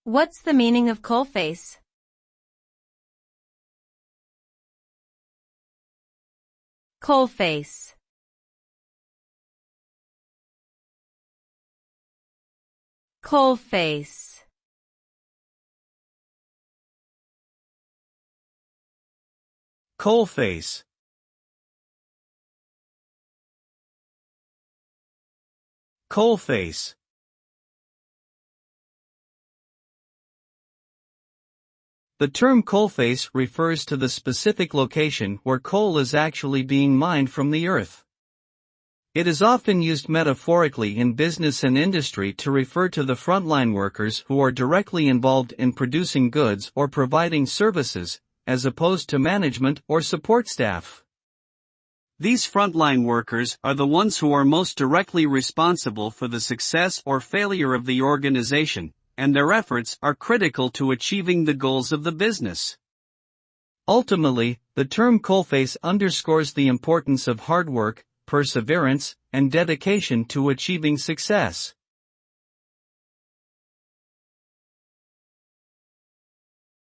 What's the meaning of coalface? Coalface. Coalface. Coalface. Coalface. The term coalface refers to the specific location where coal is actually being mined from the earth. It is often used metaphorically in business and industry to refer to the frontline workers who are directly involved in producing goods or providing services, as opposed to management or support staff. These frontline workers are the ones who are most directly responsible for the success or failure of the organization, and their efforts are critical to achieving the goals of the business. Ultimately, the term coalface underscores the importance of hard work, perseverance, and dedication to achieving success.